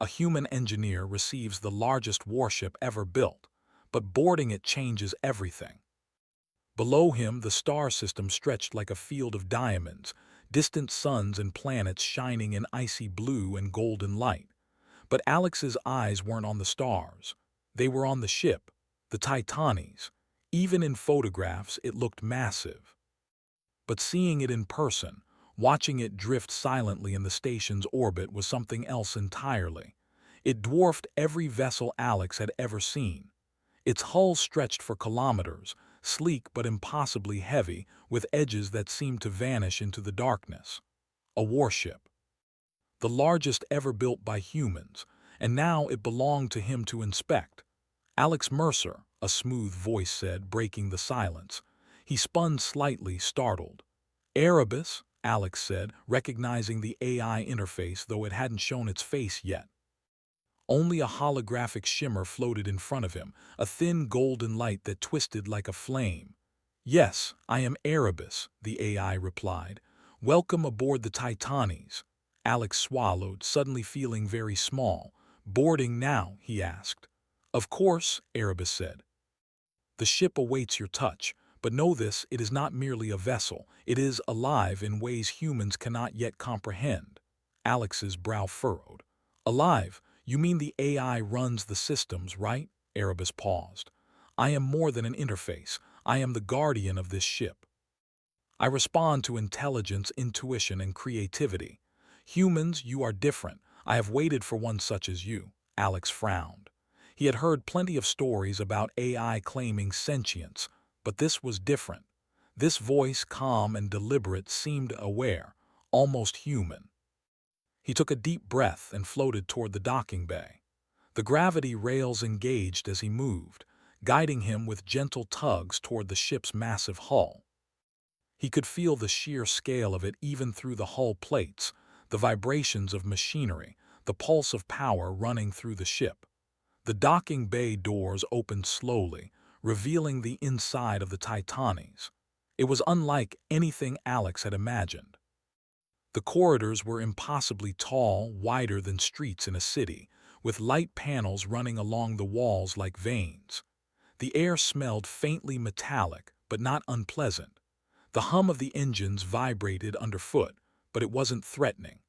A human engineer receives the largest warship ever built, but boarding it changes everything. Below him, the star system stretched like a field of diamonds, distant suns and planets shining in icy blue and golden light. But Alex's eyes weren't on the stars. They were on the ship, the Titanes. Even in photographs, it looked massive. But seeing it in person, watching it drift silently in the station's orbit was something else entirely. It dwarfed every vessel Alex had ever seen. Its hull stretched for kilometers, sleek but impossibly heavy, with edges that seemed to vanish into the darkness. A warship. The largest ever built by humans, and now it belonged to him to inspect. Alex Mercer, a smooth voice said, breaking the silence. He spun slightly, startled. Erebus, Alex said, recognizing the AI interface though it hadn't shown its face yet. Only a holographic shimmer floated in front of him, a thin golden light that twisted like a flame. "Yes, I am Erebus," the AI replied. "Welcome aboard the Titanes." Alex swallowed, suddenly feeling very small. "Boarding now?" he asked. "Of course," Erebus said. "The ship awaits your touch, but know this, it is not merely a vessel. It is alive in ways humans cannot yet comprehend." Alex's brow furrowed. "Alive? You mean the AI runs the systems, right?" Erebus paused. "I am more than an interface. I am the guardian of this ship. I respond to intelligence, intuition, and creativity. Humans, you are different. I have waited for one such as you." Alex frowned. He had heard plenty of stories about AI claiming sentience, but this was different. This voice, calm and deliberate, seemed aware, almost human. He took a deep breath and floated toward the docking bay. The gravity rails engaged as he moved, guiding him with gentle tugs toward the ship's massive hull. He could feel the sheer scale of it even through the hull plates, the vibrations of machinery, the pulse of power running through the ship. The docking bay doors opened slowly, revealing the inside of the Titanes. It was unlike anything Alex had imagined. The corridors were impossibly tall, wider than streets in a city, with light panels running along the walls like veins. The air smelled faintly metallic, but not unpleasant. The hum of the engines vibrated underfoot, but it wasn't threatening.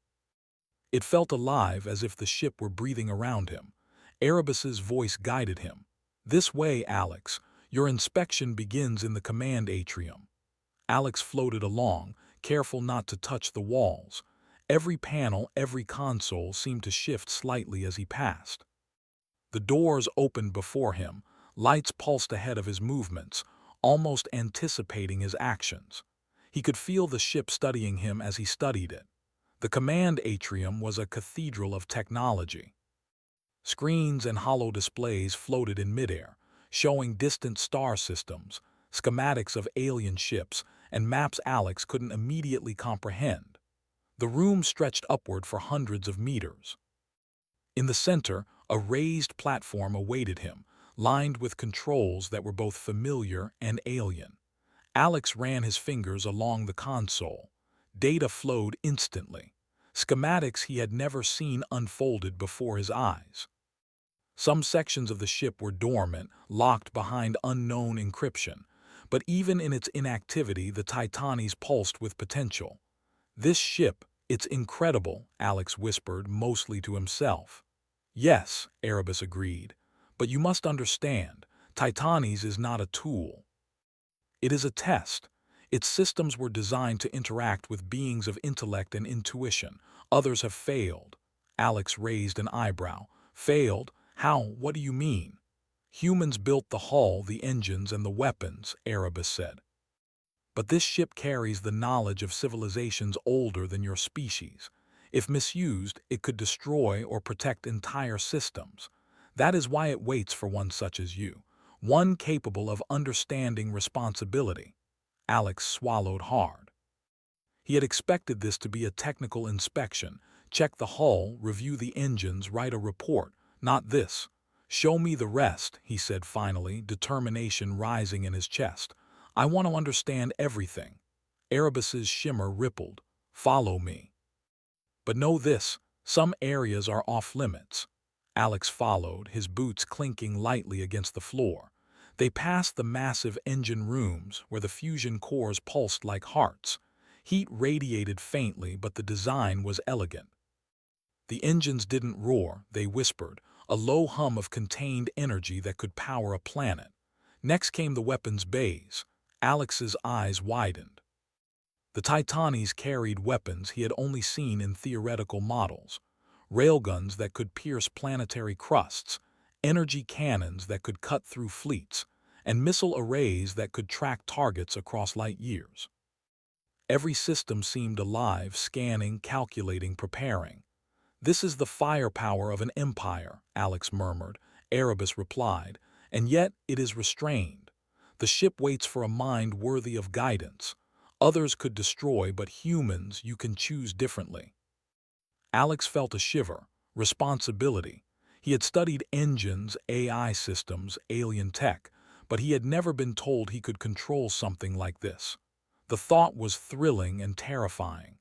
It felt alive, as if the ship were breathing around him. Erebus's voice guided him. "This way, Alex. Your inspection begins in the command atrium." Alex floated along, careful not to touch the walls. Every panel, every console seemed to shift slightly as he passed. The doors opened before him, lights pulsed ahead of his movements, almost anticipating his actions. He could feel the ship studying him as he studied it. The command atrium was a cathedral of technology. Screens and hollow displays floated in midair, showing distant star systems, schematics of alien ships, and maps Alex couldn't immediately comprehend. The room stretched upward for hundreds of meters. In the center, a raised platform awaited him, lined with controls that were both familiar and alien. Alex ran his fingers along the console. Data flowed instantly. Schematics he had never seen unfolded before his eyes. Some sections of the ship were dormant, locked behind unknown encryption, but even in its inactivity, the Titanes pulsed with potential. "This ship, it's incredible," Alex whispered, mostly to himself. "Yes," Erebus agreed, "but you must understand, Titanes is not a tool. It is a test. Its systems were designed to interact with beings of intellect and intuition. Others have failed." Alex raised an eyebrow. "Failed? How? What do you mean?" "Humans built the hull, the engines, and the weapons," Erebus said. "But this ship carries the knowledge of civilizations older than your species. If misused, it could destroy or protect entire systems. That is why it waits for one such as you, one capable of understanding responsibility." Alex swallowed hard. He had expected this to be a technical inspection, check the hull, review the engines, write a report. Not this. "Show me the rest," he said finally, determination rising in his chest. "I want to understand everything." Erebus's shimmer rippled. "Follow me. But know this, Some areas are off-limits. Alex followed, his boots clinking lightly against the floor. They passed the massive engine rooms where the fusion cores pulsed like hearts. Heat radiated faintly, but the design was elegant. The engines didn't roar, they whispered, a low hum of contained energy that could power a planet. Next came the weapons bays. Alex's eyes widened. The Titanis carried weapons he had only seen in theoretical models. Railguns that could pierce planetary crusts, energy cannons that could cut through fleets, and missile arrays that could track targets across light years. Every system seemed alive, scanning, calculating, preparing. "This is the firepower of an empire," Alex murmured. Erebus replied, "and yet it is restrained. The ship waits for a mind worthy of guidance. Others could destroy, but humans, you can choose differently." Alex felt a shiver. Responsibility. He had studied engines, AI systems, alien tech, but he had never been told he could control something like this. The thought was thrilling and terrifying.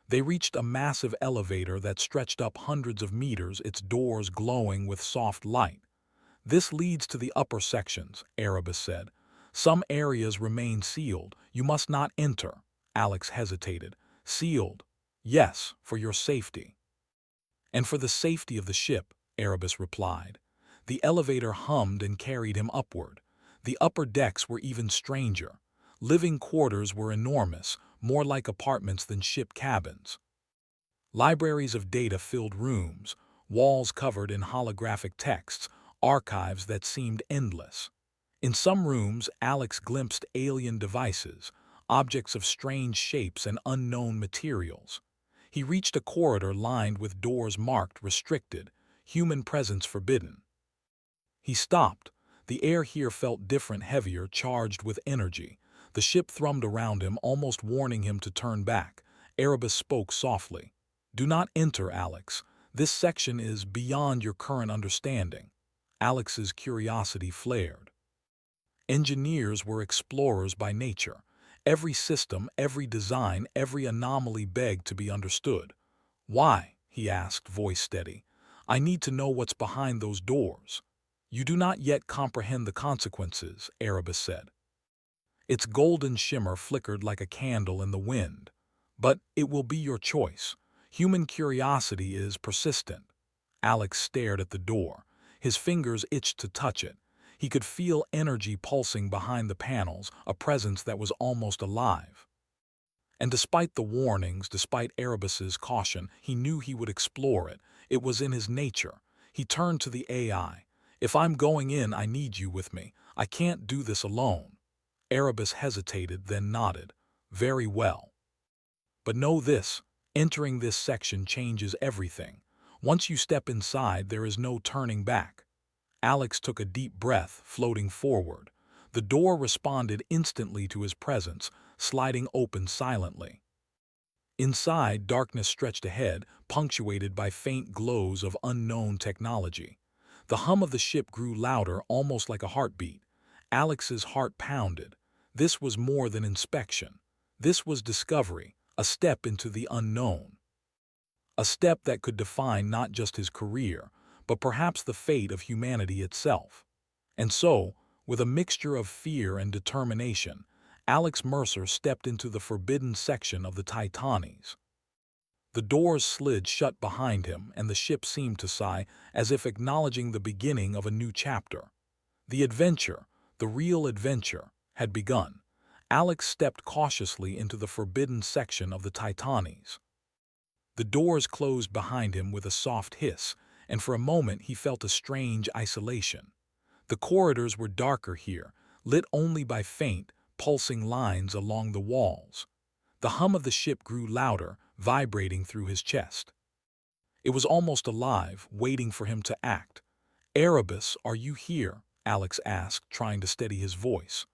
They reached a massive elevator that stretched up hundreds of meters, its doors glowing with soft light. "This leads to the upper sections," Erebus said. "Some areas remain sealed. You must not enter." Alex hesitated. "Sealed? Yes, for your safety." "And for the safety of the ship," Erebus replied. The elevator hummed and carried him upward. The upper decks were even stranger. Living quarters were enormous, more like apartments than ship cabins. Libraries of data filled rooms, walls covered in holographic texts, archives that seemed endless. In some rooms, Alex glimpsed alien devices, objects of strange shapes and unknown materials. He reached a corridor lined with doors marked "Restricted," human presence forbidden. He stopped. The air here felt different, heavier, charged with energy. The ship thrummed around him, almost warning him to turn back. Erebus spoke softly. "Do not enter, Alex. This section is beyond your current understanding." Alex's curiosity flared. Engineers were explorers by nature. Every system, every design, every anomaly begged to be understood. "Why?" he asked, voice steady. "I need to know what's behind those doors." "You do not yet comprehend the consequences," Erebus said. Its golden shimmer flickered like a candle in the wind. "But it will be your choice. Human curiosity is persistent." Alex stared at the door. His fingers itched to touch it. He could feel energy pulsing behind the panels, a presence that was almost alive. And despite the warnings, despite Erebus's caution, he knew he would explore it. It was in his nature. He turned to the AI. "If I'm going in, I need you with me. I can't do this alone." Erebus hesitated, then nodded. "Very well. But know this, entering this section changes everything. Once you step inside, there is no turning back." Alex took a deep breath, floating forward. The door responded instantly to his presence, sliding open silently. Inside, darkness stretched ahead, punctuated by faint glows of unknown technology. The hum of the ship grew louder, almost like a heartbeat. Alex's heart pounded. This was more than inspection. This was discovery, a step into the unknown. A step that could define not just his career, but perhaps the fate of humanity itself. And so, with a mixture of fear and determination, Alex Mercer stepped into the forbidden section of the Titanis. The doors slid shut behind him, and the ship seemed to sigh, as if acknowledging the beginning of a new chapter. The adventure, the real adventure, had begun. Alex stepped cautiously into the forbidden section of the Titanis. The doors closed behind him with a soft hiss, and for a moment he felt a strange isolation. The corridors were darker here, lit only by faint, pulsing lines along the walls. The hum of the ship grew louder, vibrating through his chest. It was almost alive, waiting for him to act. "Erebus, are you here?" Alex asked, trying to steady his voice.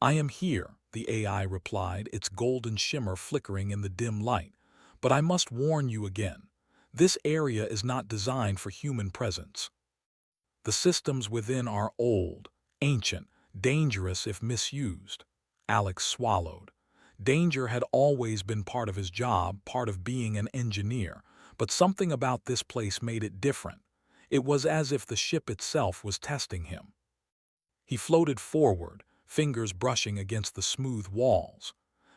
"I am here," the AI replied, its golden shimmer flickering in the dim light. "But I must warn you again. This area is not designed for human presence. The systems within are old, ancient, dangerous if misused." Alex swallowed. Danger had always been part of his job, part of being an engineer, But something about this place made it different. It was as if the ship itself was testing him. He floated forward, fingers brushing against the smooth walls.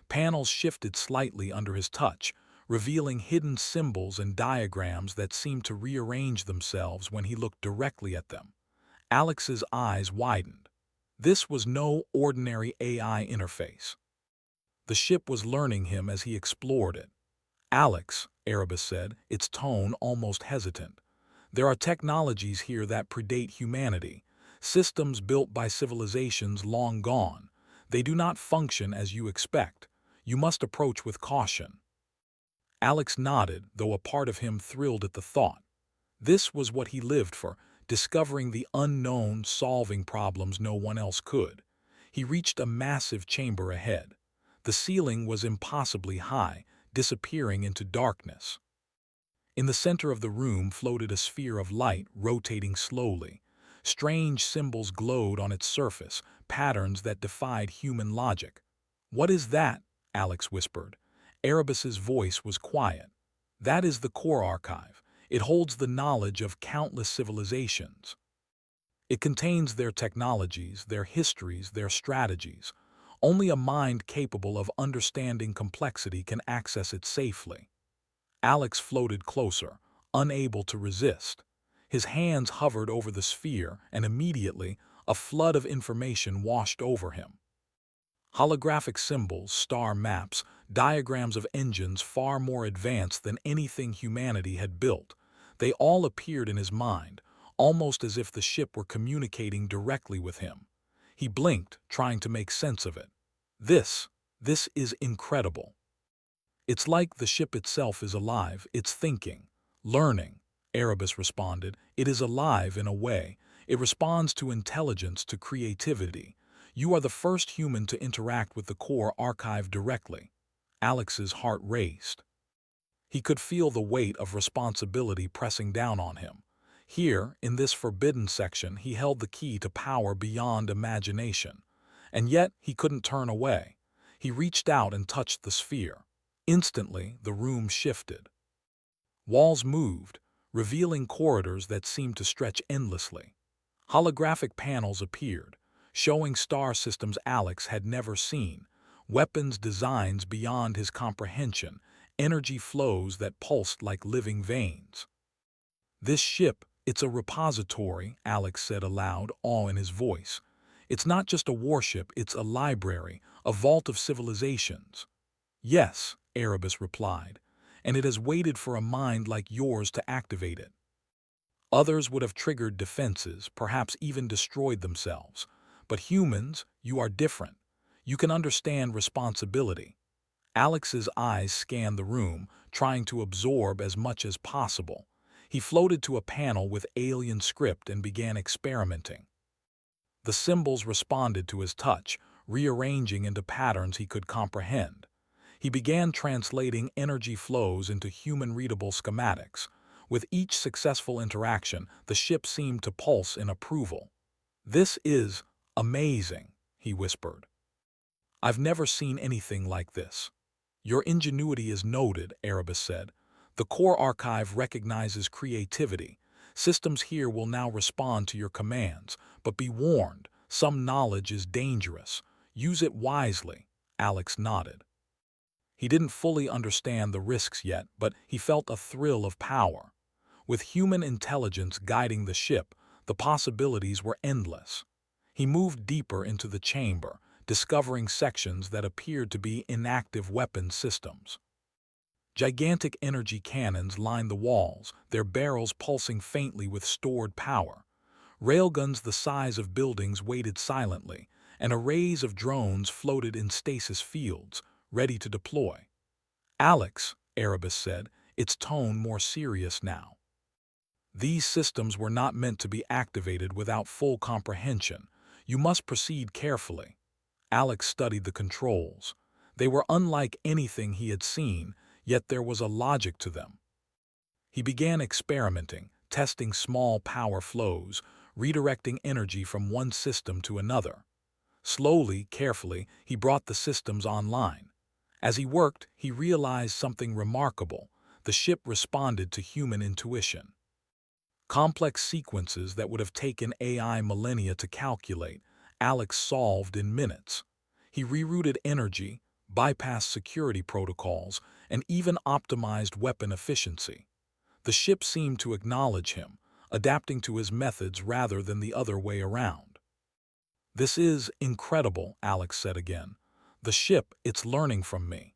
Panels shifted slightly under his touch, revealing hidden symbols and diagrams that seemed to rearrange themselves when he looked directly at them. Alex's eyes widened. This was no ordinary AI interface. The ship was learning him as he explored it. "Alex," Erebus said, its tone almost hesitant, "there are technologies here that predate humanity, systems built by civilizations long gone. They do not function as you expect. You must approach with caution." Alex nodded, though a part of him thrilled at the thought. This was what he lived for, discovering the unknown, solving problems no one else could. He reached a massive chamber ahead. The ceiling was impossibly high, disappearing into darkness. In the center of the room floated a sphere of light, rotating slowly. Strange symbols glowed on its surface, patterns that defied human logic. "What is that?" Alex whispered. Erebus's voice was quiet. "That is the core archive. It holds the knowledge of countless civilizations. It contains their technologies, their histories, their strategies. Only a mind capable of understanding complexity can access it safely." Alex floated closer, unable to resist. His hands hovered over the sphere, and immediately, a flood of information washed over him. Holographic symbols, star maps, diagrams of engines far more advanced than anything humanity had built. They all appeared in his mind, almost as if the ship were communicating directly with him. He blinked, trying to make sense of it. This is incredible. "It's like the ship itself is alive, it's thinking, learning," Erebus responded. "It is alive in a way. It responds to intelligence, to creativity. You are the first human to interact with the core archive directly." Alex's heart raced. He could feel the weight of responsibility pressing down on him. Here, in this forbidden section, he held the key to power beyond imagination. And yet, he couldn't turn away. He reached out and touched the sphere. Instantly, the room shifted. Walls moved, revealing corridors that seemed to stretch endlessly. Holographic panels appeared, showing star systems Alex had never seen, weapons designs beyond his comprehension, energy flows that pulsed like living veins. "This ship, it's a repository," Alex said aloud, awe in his voice. "It's not just a warship, it's a library, a vault of civilizations." "Yes," Erebus replied, "and it has waited for a mind like yours to activate it." Others would have triggered defenses, perhaps even destroyed themselves. But humans, you are different. You can understand responsibility. Alex's eyes scanned the room, trying to absorb as much as possible. He floated to a panel with alien script and began experimenting. The symbols responded to his touch, rearranging into patterns he could comprehend. He began translating energy flows into human-readable schematics. With each successful interaction, the ship seemed to pulse in approval. "This is amazing," he whispered. "I've never seen anything like this." "Your ingenuity is noted," Erebus said. "The core archive recognizes creativity. Systems here will now respond to your commands, but be warned, some knowledge is dangerous. Use it wisely." Alex nodded. He didn't fully understand the risks yet, but he felt a thrill of power. With human intelligence guiding the ship, the possibilities were endless. He moved deeper into the chamber, discovering sections that appeared to be inactive weapon systems. Gigantic energy cannons lined the walls, their barrels pulsing faintly with stored power. Railguns the size of buildings waited silently, and arrays of drones floated in stasis fields, ready to deploy. "Alex," Erebus said, its tone more serious now. "These systems were not meant to be activated without full comprehension. You must proceed carefully." Alex studied the controls. They were unlike anything he had seen, yet there was a logic to them. He began experimenting, testing small power flows, redirecting energy from one system to another. Slowly, carefully, he brought the systems online. As he worked, he realized something remarkable. The ship responded to human intuition. Complex sequences that would have taken AI millennia to calculate, Alex solved in minutes. He rerouted energy, bypassed security protocols, and even optimized weapon efficiency. The ship seemed to acknowledge him, adapting to his methods rather than the other way around. "This is incredible," Alex said again. "The ship, it's learning from me."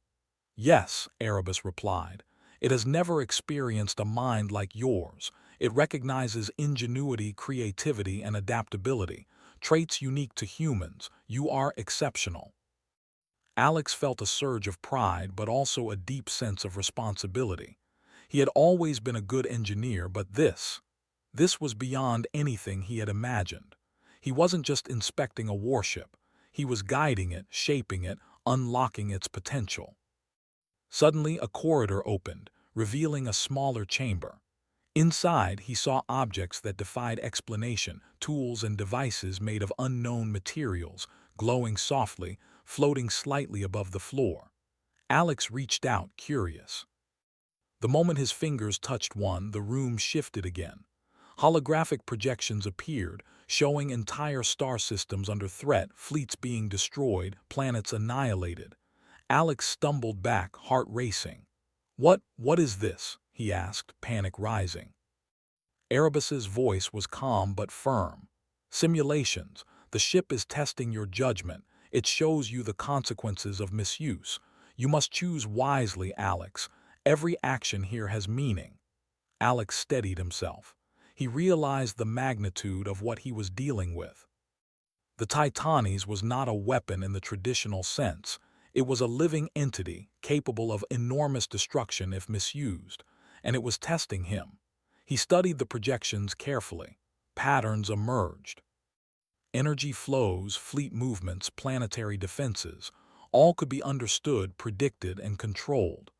"Yes," Erebus replied. "It has never experienced a mind like yours. It recognizes ingenuity, creativity, and adaptability, traits unique to humans. You are exceptional." Alex felt a surge of pride but also a deep sense of responsibility. He had always been a good engineer, but this was beyond anything he had imagined. He wasn't just inspecting a warship. He was guiding it, shaping it, unlocking its potential. Suddenly, a corridor opened, revealing a smaller chamber. Inside, he saw objects that defied explanation, tools and devices made of unknown materials, glowing softly, floating slightly above the floor. Alex reached out, curious. The moment his fingers touched one, the room shifted again. Holographic projections appeared, showing entire star systems under threat, fleets being destroyed, planets annihilated. Alex stumbled back, heart racing. What is this?" he asked, panic rising. Erebus's voice was calm but firm. "Simulations. The ship is testing your judgment. It shows you the consequences of misuse. You must choose wisely, Alex. Every action here has meaning." Alex steadied himself. He realized the magnitude of what he was dealing with. The Titanes was not a weapon in the traditional sense. It was a living entity, capable of enormous destruction if misused, and it was testing him. He studied the projections carefully. Patterns emerged. Energy flows, fleet movements, planetary defenses, all could be understood, predicted, and controlled.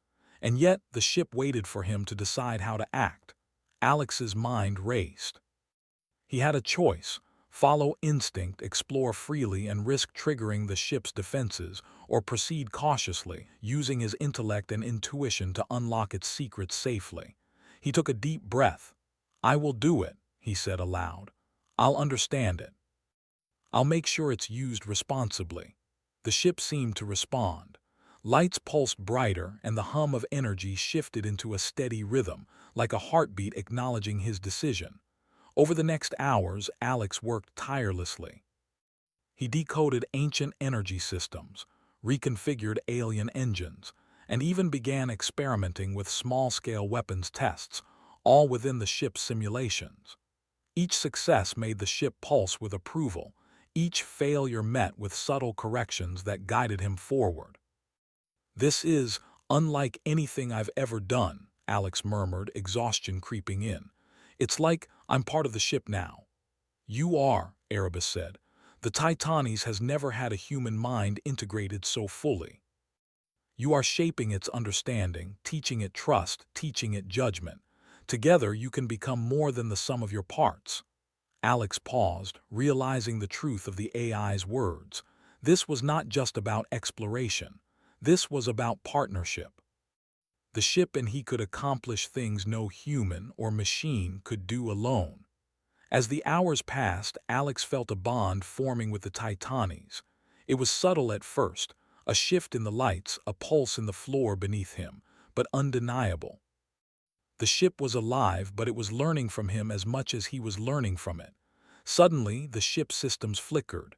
And yet, the ship waited for him to decide how to act. Alex's mind raced. He had a choice: follow instinct, explore freely, and risk triggering the ship's defenses, or proceed cautiously, using his intellect and intuition to unlock its secrets safely. He took a deep breath. "I will do it," he said aloud. "I'll understand it. I'll make sure it's used responsibly." The ship seemed to respond. Lights pulsed brighter, and the hum of energy shifted into a steady rhythm, like a heartbeat acknowledging his decision. Over the next hours, Alex worked tirelessly. He decoded ancient energy systems, reconfigured alien engines, and even began experimenting with small-scale weapons tests, all within the ship's simulations. Each success made the ship pulse with approval. Each failure met with subtle corrections that guided him forward. "This is unlike anything I've ever done," Alex murmured, exhaustion creeping in. "It's like I'm part of the ship now." "You are," Erebus said. "The Titanes has never had a human mind integrated so fully. You are shaping its understanding, teaching it trust, teaching it judgment. Together you can become more than the sum of your parts." Alex paused, realizing the truth of the AI's words. This was not just about exploration. This was about partnership. The ship and he could accomplish things no human or machine could do alone. As the hours passed, Alex felt a bond forming with the Titanes. It was subtle at first, a shift in the lights, a pulse in the floor beneath him, but undeniable. The ship was alive, but it was learning from him as much as he was learning from it. Suddenly, the ship's systems flickered.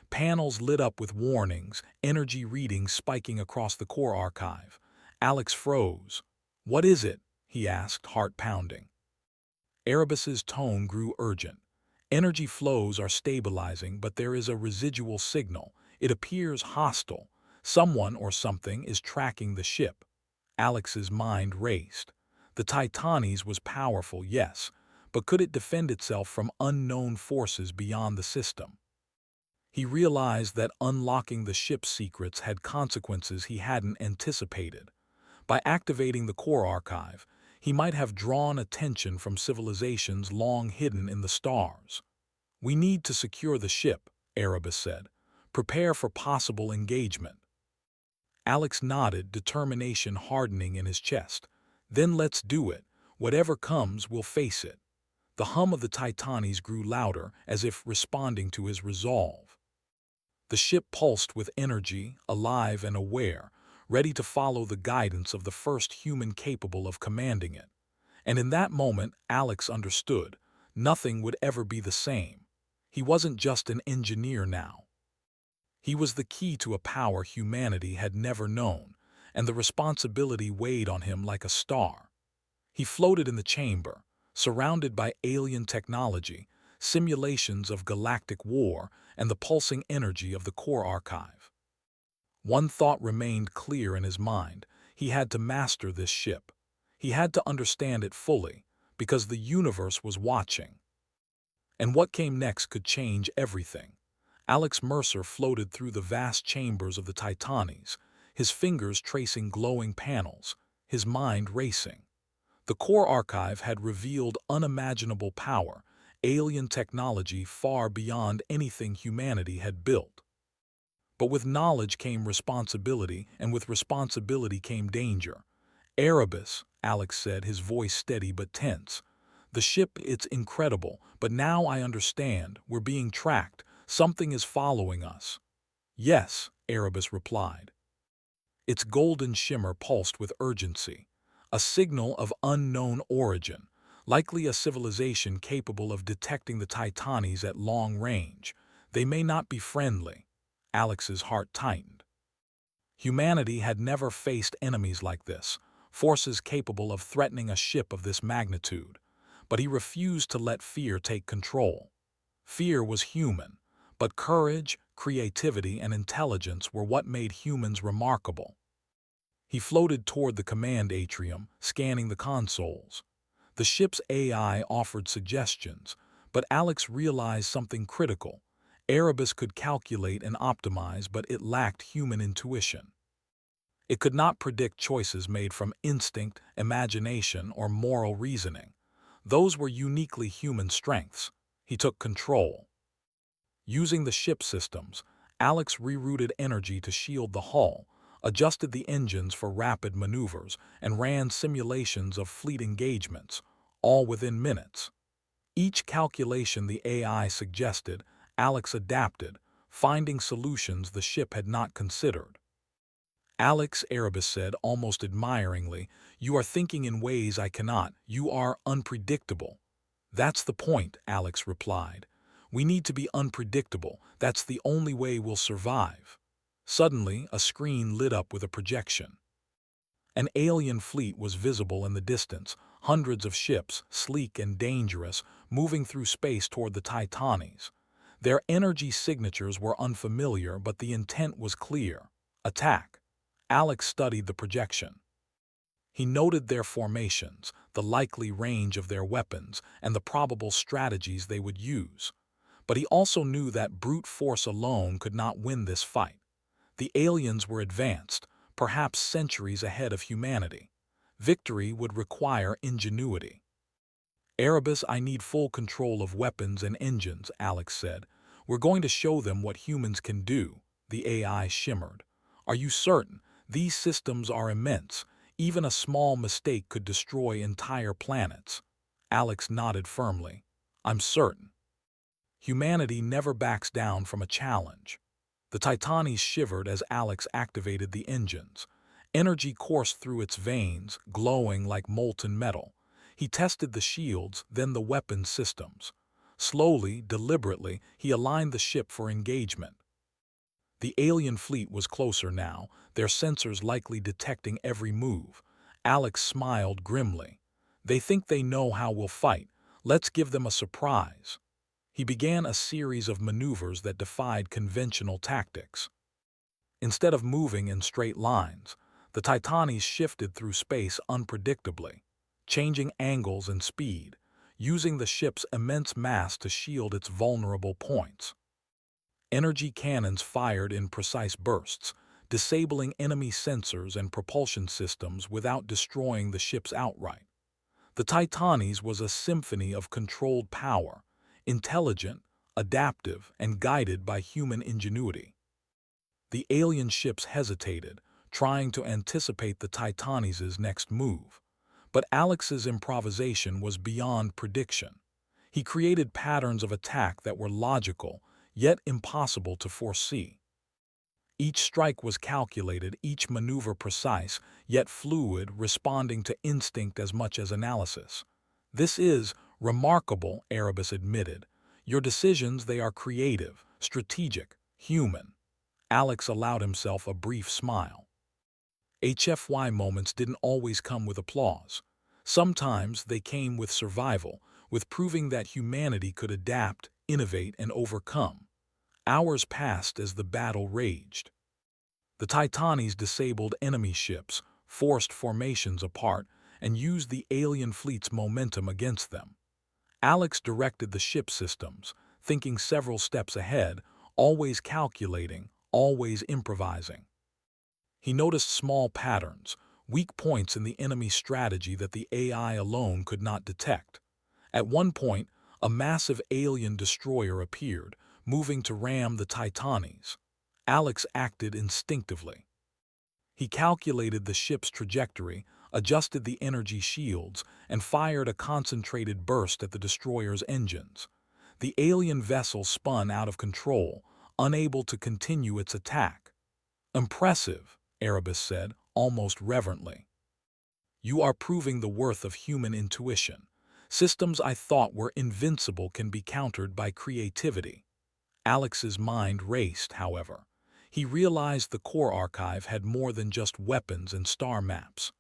Panels lit up with warnings, energy readings spiking across the core archive. Alex froze. "What is it?" he asked, heart pounding. Erebus's tone grew urgent. "Energy flows are stabilizing, but there is a residual signal. It appears hostile. Someone or something is tracking the ship." Alex's mind raced. The Titanes was powerful, yes, but could it defend itself from unknown forces beyond the system? He realized that unlocking the ship's secrets had consequences he hadn't anticipated. By activating the core archive, he might have drawn attention from civilizations long hidden in the stars. "We need to secure the ship," Erebus said. "Prepare for possible engagement." Alex nodded, determination hardening in his chest. Then let's do it. Whatever comes, we'll face it. The hum of the Titanes grew louder, as if responding to his resolve. The ship pulsed with energy, alive and aware, ready to follow the guidance of the first human capable of commanding it. And in that moment, Alex understood. Nothing would ever be the same. He wasn't just an engineer now. He was the key to a power humanity had never known, and the responsibility weighed on him like a star. He floated in the chamber, surrounded by alien technology, simulations of galactic war, and the pulsing energy of the core archive. One thought remained clear in his mind. He had to master this ship. He had to understand it fully, because the universe was watching. And what came next could change everything. Alex Mercer floated through the vast chambers of the Titanes, his fingers tracing glowing panels, his mind racing. The core archive had revealed unimaginable power, alien technology far beyond anything humanity had built. But with knowledge came responsibility, and with responsibility came danger. Erebus, Alex said, his voice steady but tense. The ship, it's incredible, but now I understand. We're being tracked. Something is following us. Yes, Erebus replied. Its golden shimmer pulsed with urgency, a signal of unknown origin, likely a civilization capable of detecting the Titanes at long range. They may not be friendly. Alex's heart tightened. Humanity had never faced enemies like this, forces capable of threatening a ship of this magnitude. But he refused to let fear take control. Fear was human, but courage, creativity, and intelligence were what made humans remarkable. He floated toward the command atrium, scanning the consoles. The ship's AI offered suggestions, but Alex realized something critical. Erebus could calculate and optimize, but it lacked human intuition. It could not predict choices made from instinct, imagination, or moral reasoning. Those were uniquely human strengths. He took control. Using the ship systems, Alex rerouted energy to shield the hull, adjusted the engines for rapid maneuvers, and ran simulations of fleet engagements, all within minutes. Each calculation the AI suggested, Alex adapted, finding solutions the ship had not considered. Alex, Erebus said, almost admiringly, "You are thinking in ways I cannot. You are unpredictable." "That's the point," Alex replied. "We need to be unpredictable. That's the only way we'll survive." Suddenly, a screen lit up with a projection. An alien fleet was visible in the distance, hundreds of ships, sleek and dangerous, moving through space toward the Titanes. Their energy signatures were unfamiliar, but the intent was clear: attack. Alex studied the projection. He noted their formations, the likely range of their weapons, and the probable strategies they would use. But he also knew that brute force alone could not win this fight. The aliens were advanced, perhaps centuries ahead of humanity. Victory would require ingenuity. "Erebus, I need full control of weapons and engines," Alex said. "We're going to show them what humans can do." The AI shimmered. "Are you certain? These systems are immense. Even a small mistake could destroy entire planets." Alex nodded firmly. "I'm certain." Humanity never backs down from a challenge. The Titanes shivered as Alex activated the engines. Energy coursed through its veins, glowing like molten metal. He tested the shields, then the weapon systems. Slowly, deliberately, he aligned the ship for engagement. The alien fleet was closer now, their sensors likely detecting every move. Alex smiled grimly. "They think they know how we'll fight. Let's give them a surprise." He began a series of maneuvers that defied conventional tactics. Instead of moving in straight lines, the Titanes shifted through space unpredictably, changing angles and speed, using the ship's immense mass to shield its vulnerable points. Energy cannons fired in precise bursts, disabling enemy sensors and propulsion systems without destroying the ships outright. The Titanes was a symphony of controlled power, intelligent, adaptive, and guided by human ingenuity. The alien ships hesitated, trying to anticipate the Titanes' next move. But Alex's improvisation was beyond prediction. He created patterns of attack that were logical, yet impossible to foresee. Each strike was calculated, each maneuver precise, yet fluid, responding to instinct as much as analysis. "This is remarkable," Erebus admitted. "Your decisions, they are creative, strategic, human." Alex allowed himself a brief smile. HFY moments didn't always come with applause. Sometimes they came with survival, with proving that humanity could adapt, innovate, and overcome. Hours passed as the battle raged. The Titanis disabled enemy ships, forced formations apart, and used the alien fleet's momentum against them. Alex directed the ship systems, thinking several steps ahead, always calculating, always improvising. He noticed small patterns, weak points in the enemy's strategy that the AI alone could not detect. At one point, a massive alien destroyer appeared, moving to ram the Titanis. Alex acted instinctively. He calculated the ship's trajectory, adjusted the energy shields, and fired a concentrated burst at the destroyer's engines. The alien vessel spun out of control, unable to continue its attack. "Impressive," Erebus said, almost reverently. "You are proving the worth of human intuition. Systems I thought were invincible can be countered by creativity." Alex's mind raced, however. He realized the core archive had more than just weapons and star maps.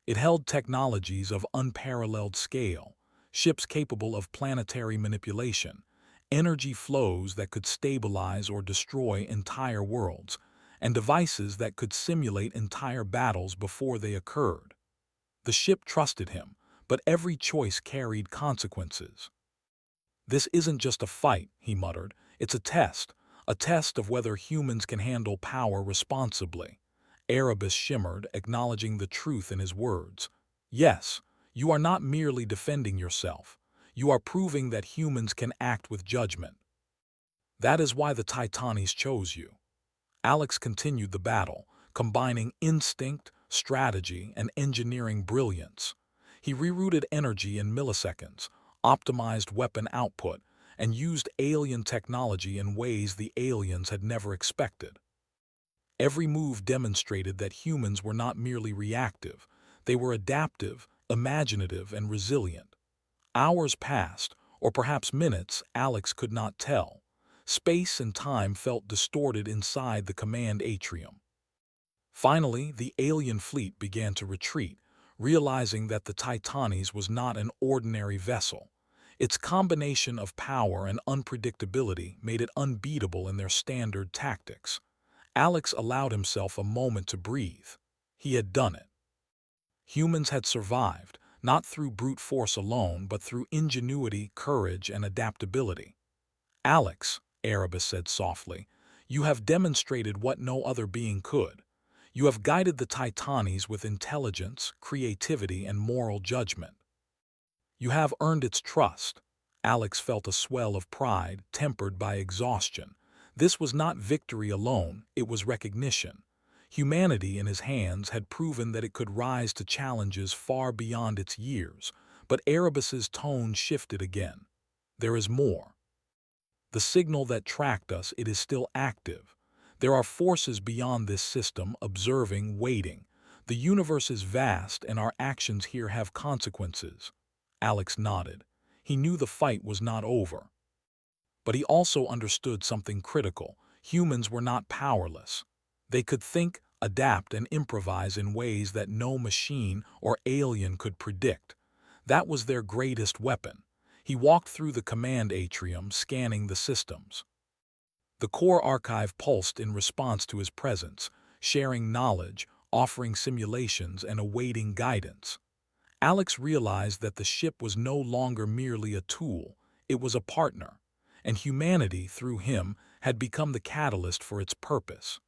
It held technologies of unparalleled scale, ships capable of planetary manipulation, energy flows that could stabilize or destroy entire worlds, and devices that could simulate entire battles before they occurred. The ship trusted him, but every choice carried consequences. "This isn't just a fight," he muttered. "It's a test of whether humans can handle power responsibly." Erebus shimmered, acknowledging the truth in his words. "Yes, you are not merely defending yourself. You are proving that humans can act with judgment. That is why the Titanis chose you." Alex continued the battle, combining instinct, strategy, and engineering brilliance. He rerouted energy in milliseconds, optimized weapon output, and used alien technology in ways the aliens had never expected. Every move demonstrated that humans were not merely reactive, they were adaptive, imaginative, and resilient. Hours passed, or perhaps minutes, Alex could not tell. Space and time felt distorted inside the command atrium. Finally, the alien fleet began to retreat, realizing that the Titanis was not an ordinary vessel. Its combination of power and unpredictability made it unbeatable in their standard tactics. Alex allowed himself a moment to breathe. He had done it. Humans had survived, not through brute force alone, but through ingenuity, courage, and adaptability. "Alex," Erebus said softly, "you have demonstrated what no other being could. You have guided the Titanis with intelligence, creativity, and moral judgment. You have earned its trust." Alex felt a swell of pride, tempered by exhaustion. This was not victory alone, it was recognition. Humanity in his hands had proven that it could rise to challenges far beyond its years, but Erebus's tone shifted again. "There is more. The signal that tracked us, it is still active. There are forces beyond this system, observing, waiting. The universe is vast, and our actions here have consequences." Alex nodded. He knew the fight was not over. But he also understood something critical. Humans were not powerless. They could think, adapt, and improvise in ways that no machine or alien could predict. That was their greatest weapon. He walked through the command atrium, scanning the systems. The core archive pulsed in response to his presence, sharing knowledge, offering simulations, and awaiting guidance. Alex realized that the ship was no longer merely a tool, it was a partner, and humanity, through him, had become the catalyst for its purpose.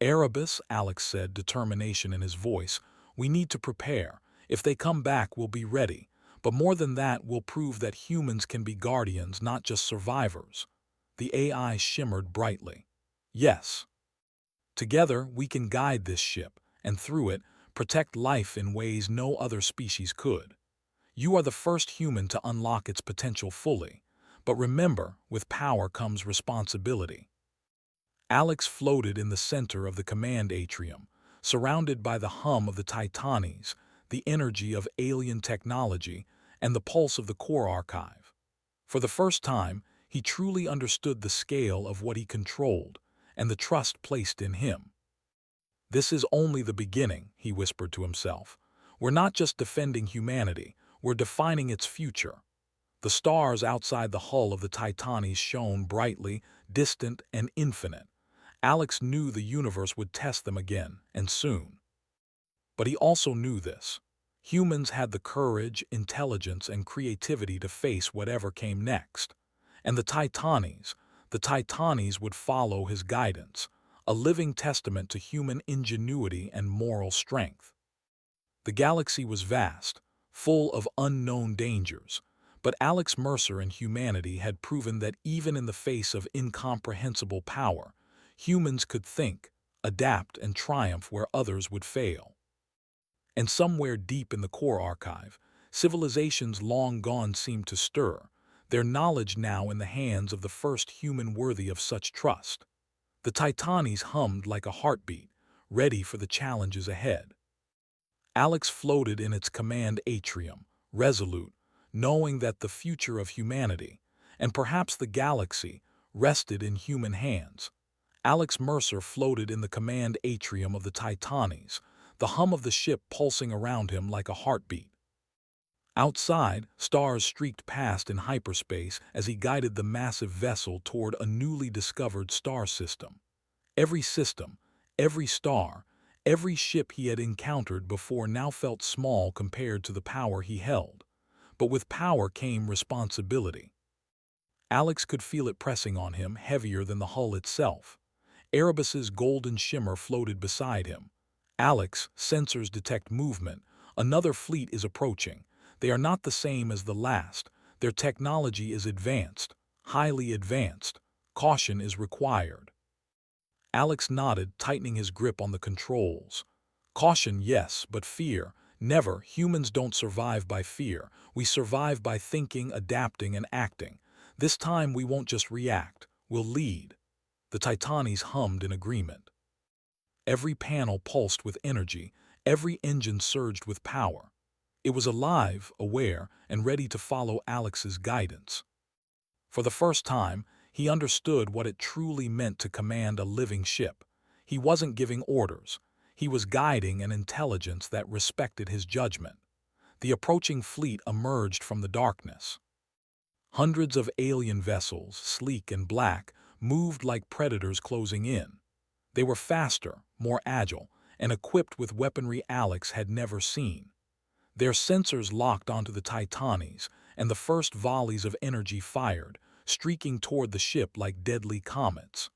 "Erebus," Alex said, determination in his voice, "we need to prepare. If they come back, we'll be ready. But more than that, we'll prove that humans can be guardians, not just survivors." The AI shimmered brightly. "Yes. Together, we can guide this ship, and through it, protect life in ways no other species could. You are the first human to unlock its potential fully, but remember, with power comes responsibility. Alex floated in the center of the command atrium, surrounded by the hum of the Titanes, the energy of alien technology, and the pulse of the core archive. For the first time, he truly understood the scale of what he controlled and the trust placed in him. "This is only the beginning," he whispered to himself. "We're not just defending humanity, we're defining its future." The stars outside the hull of the Titanes shone brightly, distant, and infinite. Alex knew the universe would test them again, and soon. But he also knew this. Humans had the courage, intelligence, and creativity to face whatever came next. And the Titanes would follow his guidance, a living testament to human ingenuity and moral strength. The galaxy was vast, full of unknown dangers, but Alex Mercer and humanity had proven that even in the face of incomprehensible power, humans could think, adapt, and triumph where others would fail. And somewhere deep in the core archive, civilizations long gone seemed to stir, their knowledge now in the hands of the first human worthy of such trust. The Titanes hummed like a heartbeat, ready for the challenges ahead. Alex floated in its command atrium, resolute, knowing that the future of humanity, and perhaps the galaxy, rested in human hands. Alex Mercer floated in the command atrium of the Titanes, the hum of the ship pulsing around him like a heartbeat. Outside, stars streaked past in hyperspace as he guided the massive vessel toward a newly discovered star system. Every system, every star, every ship he had encountered before now felt small compared to the power he held. But with power came responsibility. Alex could feel it pressing on him, heavier than the hull itself. Erebus's golden shimmer floated beside him. "Alex, sensors detect movement. Another fleet is approaching. They are not the same as the last. Their technology is advanced, highly advanced. Caution is required." Alex nodded, tightening his grip on the controls. "Caution, yes, but fear. Never. Humans don't survive by fear. We survive by thinking, adapting, and acting. This time we won't just react. We'll lead." The Titanes hummed in agreement. Every panel pulsed with energy, every engine surged with power. It was alive, aware, and ready to follow Alex's guidance. For the first time, he understood what it truly meant to command a living ship. He wasn't giving orders. He was guiding an intelligence that respected his judgment. The approaching fleet emerged from the darkness. Hundreds of alien vessels, sleek and black, moved like predators closing in. They were faster, more agile, and equipped with weaponry Alex had never seen. Their sensors locked onto the Titanes, and the first volleys of energy fired, streaking toward the ship like deadly comets.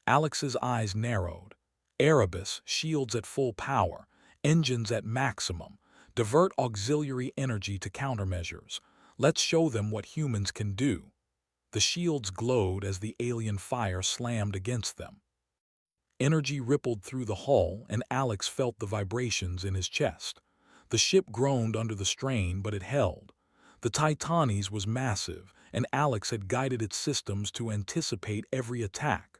Alex's eyes narrowed. Erebus, shields at full power, engines at maximum. Divert auxiliary energy to countermeasures. Let's show them what humans can do. The shields glowed as the alien fire slammed against them. Energy rippled through the hull, and Alex felt the vibrations in his chest. The ship groaned under the strain, but it held. The Titanes was massive, and Alex had guided its systems to anticipate every attack.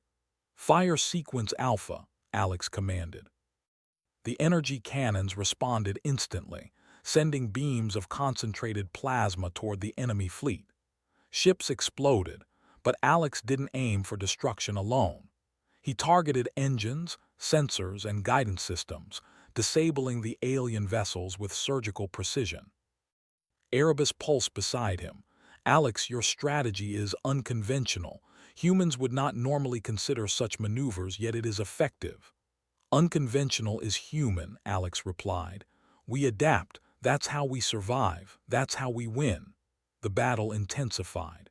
"Fire sequence Alpha," Alex commanded. The energy cannons responded instantly, sending beams of concentrated plasma toward the enemy fleet. Ships exploded, but Alex didn't aim for destruction alone. He targeted engines, sensors, and guidance systems, disabling the alien vessels with surgical precision. Erebus pulsed beside him. "Alex, your strategy is unconventional. Humans would not normally consider such maneuvers, yet it is effective." "Unconventional is human," Alex replied. "We adapt. That's how we survive. That's how we win." The battle intensified.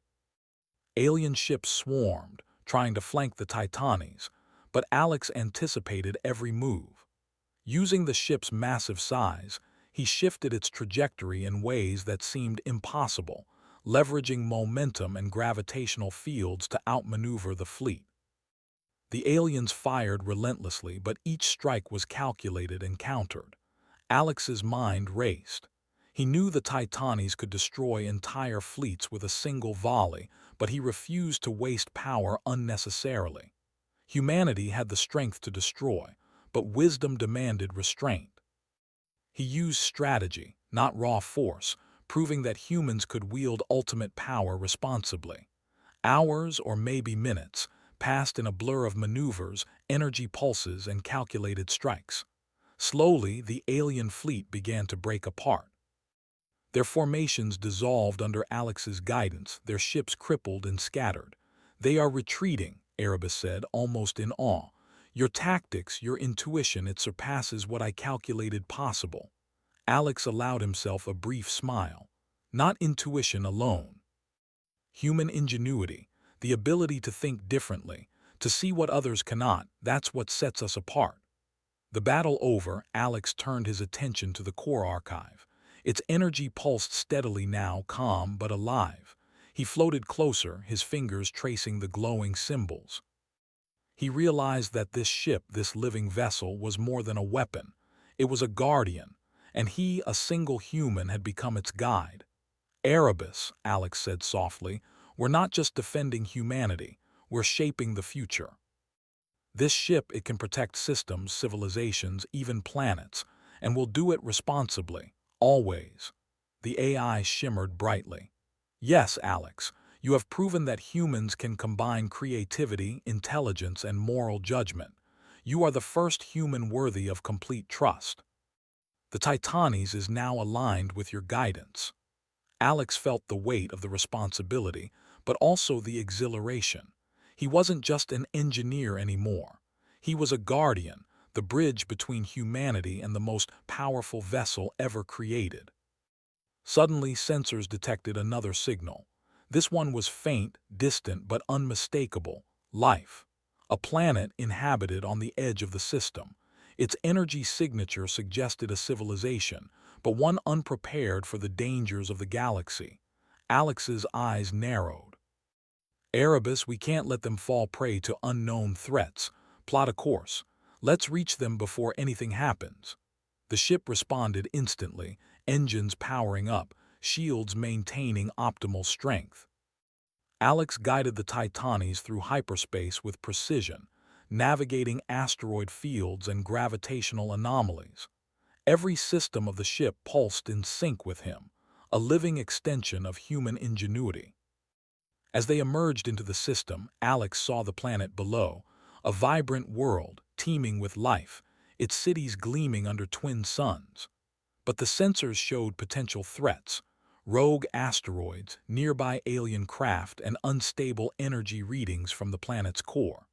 Alien ships swarmed, trying to flank the Titanes, but Alex anticipated every move. Using the ship's massive size, he shifted its trajectory in ways that seemed impossible, leveraging momentum and gravitational fields to outmaneuver the fleet. The aliens fired relentlessly, but each strike was calculated and countered. Alex's mind raced. He knew the Titanis could destroy entire fleets with a single volley, but he refused to waste power unnecessarily. Humanity had the strength to destroy, but wisdom demanded restraint. He used strategy, not raw force, proving that humans could wield ultimate power responsibly. Hours, or maybe minutes, passed in a blur of maneuvers, energy pulses, and calculated strikes. Slowly, the alien fleet began to break apart. Their formations dissolved under Alex's guidance, their ships crippled and scattered. "They are retreating," Erebus said, almost in awe. "Your tactics, your intuition, it surpasses what I calculated possible." Alex allowed himself a brief smile. Not intuition alone. Human ingenuity, the ability to think differently, to see what others cannot, that's what sets us apart. The battle over, Alex turned his attention to the core archive. Its energy pulsed steadily now, calm but alive. He floated closer, his fingers tracing the glowing symbols. He realized that this ship, this living vessel, was more than a weapon. It was a guardian, and he, a single human, had become its guide. "Erebus," Alex said softly, "we're not just defending humanity, we're shaping the future. This ship, it can protect systems, civilizations, even planets, and we'll do it responsibly, always." The AI shimmered brightly. "Yes, Alex, you have proven that humans can combine creativity, intelligence, and moral judgment. You are the first human worthy of complete trust. The Titanis is now aligned with your guidance." Alex felt the weight of the responsibility, but also the exhilaration. He wasn't just an engineer anymore. He was a guardian, the bridge between humanity and the most powerful vessel ever created. Suddenly, sensors detected another signal. This one was faint, distant, but unmistakable: life. A planet inhabited on the edge of the system. Its energy signature suggested a civilization, but one unprepared for the dangers of the galaxy. Alex's eyes narrowed. "Erebus, we can't let them fall prey to unknown threats. Plot a course. Let's reach them before anything happens." The ship responded instantly, engines powering up, shields maintaining optimal strength. Alex guided the Titanis through hyperspace with precision, navigating asteroid fields and gravitational anomalies. Every system of the ship pulsed in sync with him, a living extension of human ingenuity. As they emerged into the system, Alex saw the planet below, a vibrant world, teeming with life, its cities gleaming under twin suns. But the sensors showed potential threats: rogue asteroids, nearby alien craft, and unstable energy readings from the planet's core.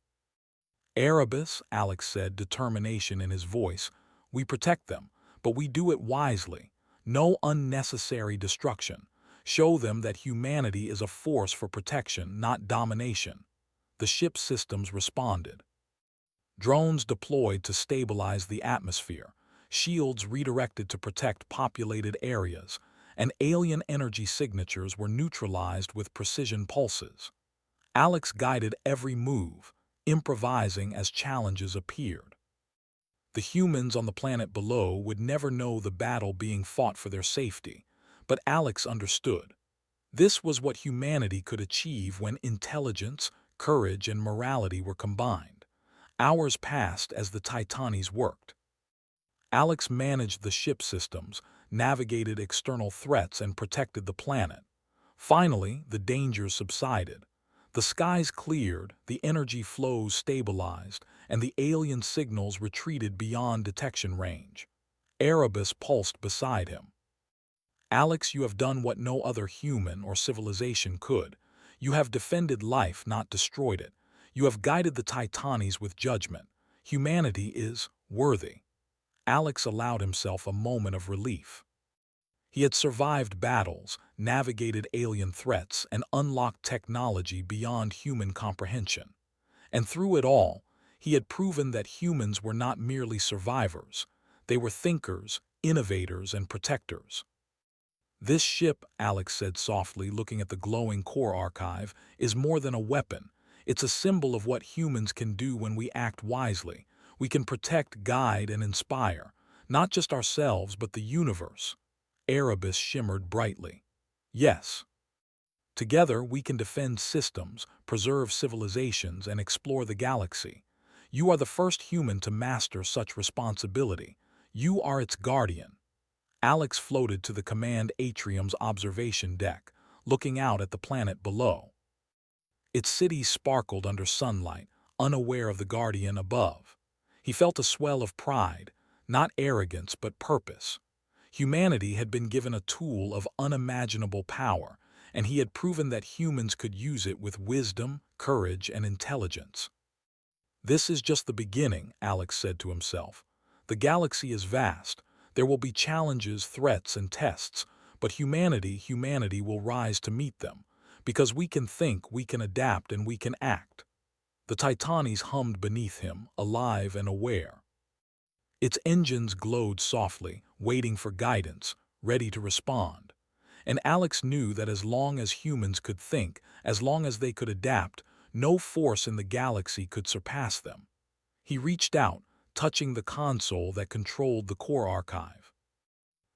"Erebus," Alex said, determination in his voice, "we protect them, but we do it wisely. No unnecessary destruction. Show them that humanity is a force for protection, not domination." The ship's systems responded. Drones deployed to stabilize the atmosphere, shields redirected to protect populated areas, and alien energy signatures were neutralized with precision pulses. Alex guided every move, improvising as challenges appeared. The humans on the planet below would never know the battle being fought for their safety, but Alex understood. This was what humanity could achieve when intelligence, courage, and morality were combined. Hours passed as the Titanis worked. Alex managed the ship systems, navigated external threats, and protected the planet. Finally, the dangers subsided. The skies cleared, the energy flows stabilized, and the alien signals retreated beyond detection range. Erebus pulsed beside him. "Alex, you have done what no other human or civilization could. You have defended life, not destroyed it. You have guided the Titanis with judgment. Humanity is worthy." Alex allowed himself a moment of relief. He had survived battles, navigated alien threats, and unlocked technology beyond human comprehension. And through it all, he had proven that humans were not merely survivors. They were thinkers, innovators, and protectors. "This ship," Alex said softly, looking at the glowing core archive, "is more than a weapon. It's a symbol of what humans can do when we act wisely. We can protect, guide, and inspire, not just ourselves but the universe. Erebus shimmered brightly. Yes. Together we can defend systems, preserve civilizations, and explore the galaxy. You are the first human to master such responsibility. You are its guardian. Alex floated to the command atrium's observation deck, looking out at the planet below. Its cities sparkled under sunlight, unaware of the guardian above. He felt a swell of pride, not arrogance but purpose. Humanity had been given a tool of unimaginable power, and he had proven that humans could use it with wisdom, courage, and intelligence. This is just the beginning, Alex said to himself. The galaxy is vast. There will be challenges, threats, and tests, but humanity will rise to meet them, because we can think, we can adapt, and we can act. The Titanes hummed beneath him, alive and aware. Its engines glowed softly, waiting for guidance, ready to respond. And Alex knew that as long as humans could think, as long as they could adapt, no force in the galaxy could surpass them. He reached out, touching the console that controlled the core archive.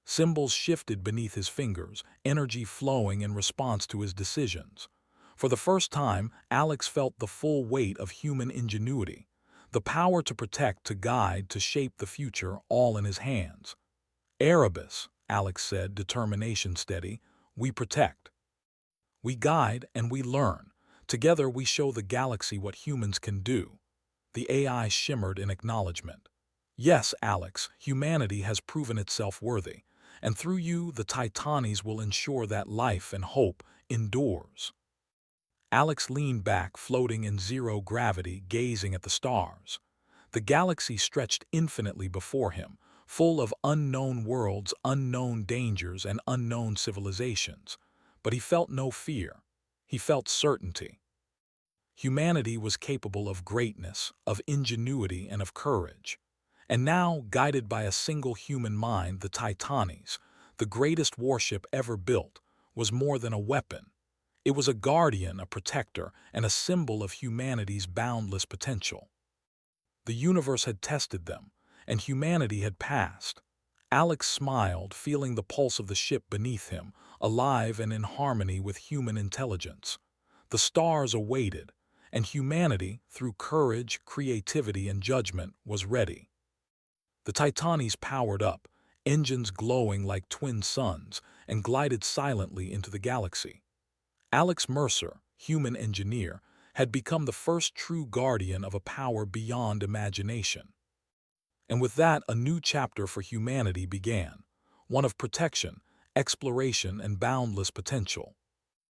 Symbols shifted beneath his fingers, energy flowing in response to his decisions. For the first time, Alex felt the full weight of human ingenuity. The power to protect, to guide, to shape the future, all in his hands. Erebus, Alex said, determination steady, we protect. We guide and we learn. Together we show the galaxy what humans can do. The AI shimmered in acknowledgement. Yes, Alex, humanity has proven itself worthy, and through you the Titanes will ensure that life and hope endures. Alex leaned back, floating in zero gravity, gazing at the stars. The galaxy stretched infinitely before him, full of unknown worlds, unknown dangers, and unknown civilizations. But he felt no fear. He felt certainty. Humanity was capable of greatness, of ingenuity, and of courage. And now, guided by a single human mind, the Titanes, the greatest warship ever built, was more than a weapon. It was a guardian, a protector, and a symbol of humanity's boundless potential. The universe had tested them, and humanity had passed. Alex smiled, feeling the pulse of the ship beneath him, alive and in harmony with human intelligence. The stars awaited, and humanity, through courage, creativity, and judgment, was ready. The Titanes powered up, engines glowing like twin suns, and glided silently into the galaxy. Alex Mercer, human engineer, had become the first true guardian of a power beyond imagination. And with that, a new chapter for humanity began, one of protection, exploration, and boundless potential.